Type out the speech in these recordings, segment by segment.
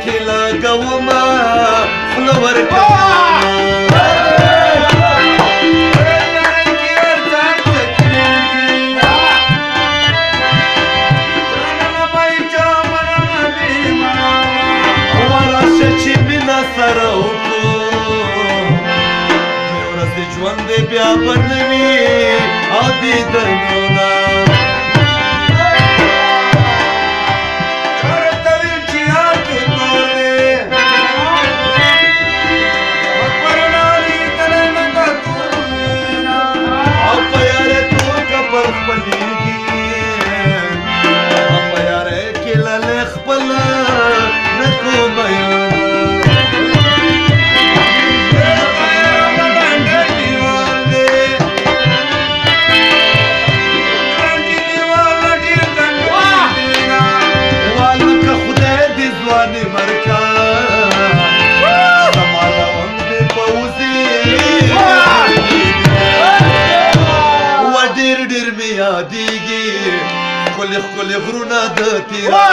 کې لګومه خوله ورکومه چې مینه سره وکړو درې ورځې ژوند دی بیا به نه وي او دیدنونه چېرته ویل چې یار کې تور دی مقبره لیدلی نه دا تورونه او په یارۍ تور کپل خپلېږي او په یارۍ کې للی خپله نه کومه یادیږي ښکلي ښکلي غرونه د تیرا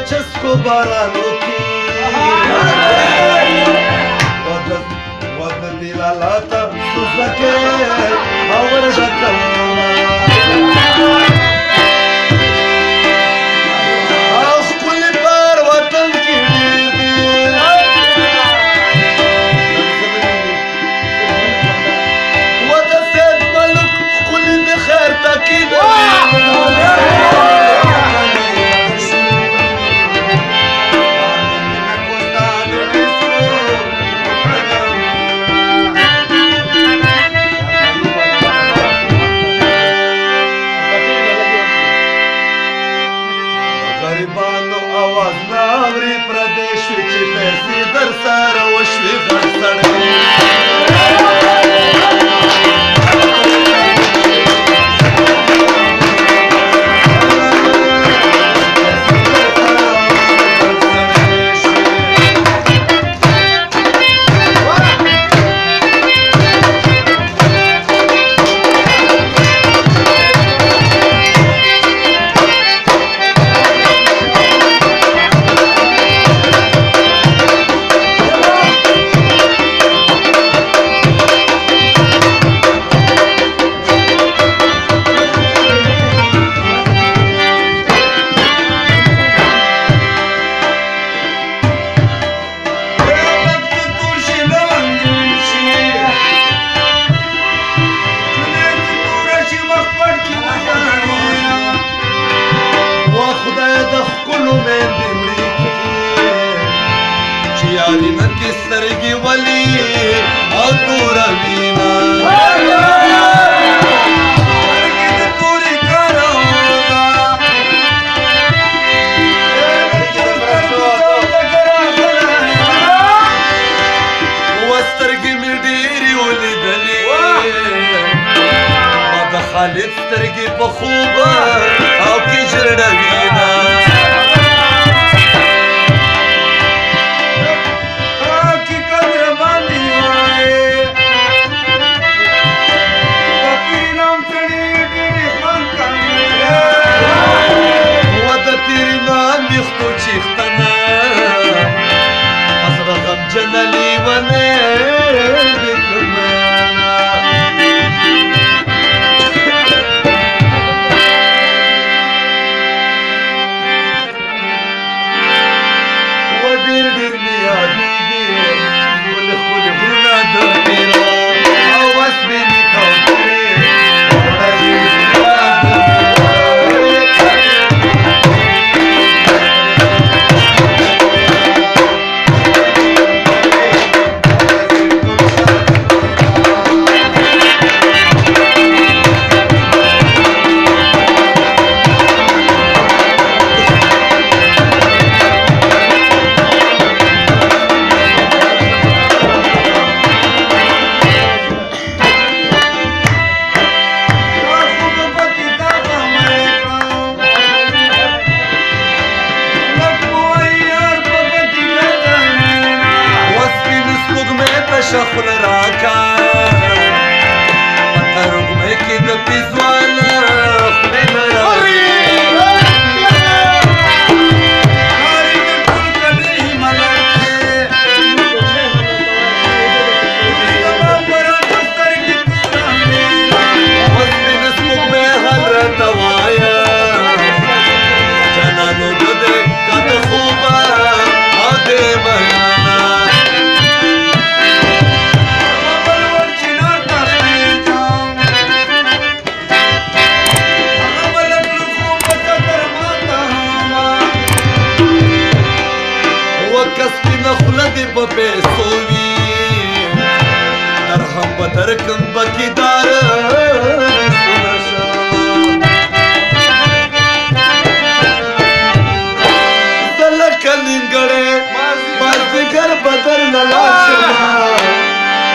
چسکو بارانو کی ود دلالاتا سوزکے اور ڈکلنا آس کل بار وطن کی دی ود سید ملک کل بخیر تکی دی یاری نکی سترگی ولی او تورا وینا سترگی دی توری کارا ہوگا و سترگی می ڈیری ولی دلی ما دا خالد سترگی پا خوبا او کی جرڑا وینا جنلی ونه راشه خوله راکا په ترږمۍ کې د پیزوانه خولې نه راځي په پیسو وي درهم به درکم پکې داره زه لکه نیمګړی مازدیګر به درنه لاړ شمه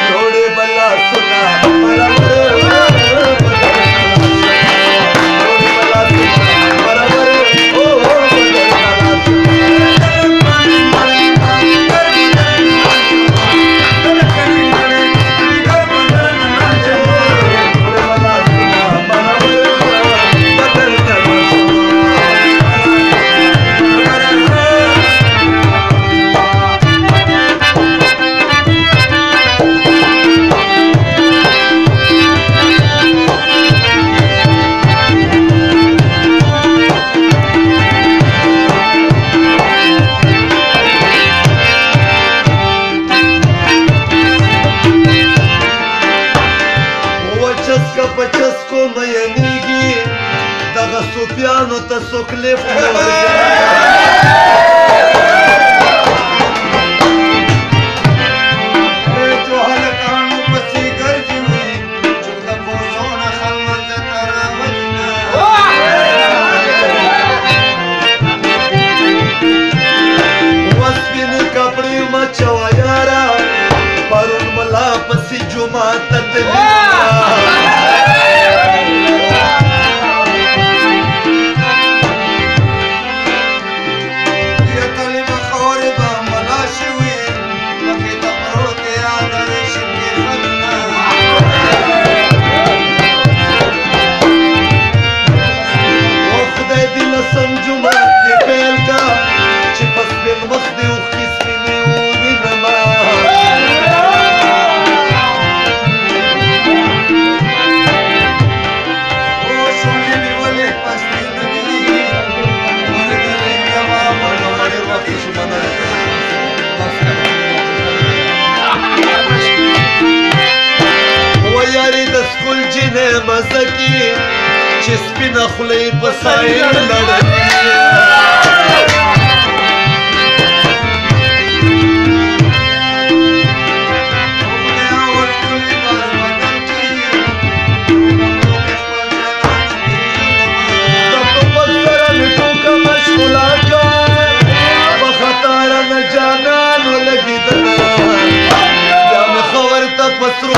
جوړې به لاسونه پچسکو مینیږي دغه صوفیانو ته څوک لیفټ نه ورکوي جو هلکانو پسې ګرځي وي چې د پوسو نه خلمنځ ته راوځي وسپینې کپړې مچوه یاره پرون ملا پسې جومات ته تللي مزه کې چې سپینه خوله یې په سایل لړلې د ټوپک سره مې ټوکه مشغوله کړه په خطاره نه جانان ولګېدله بیا مې ښه ورته په سرو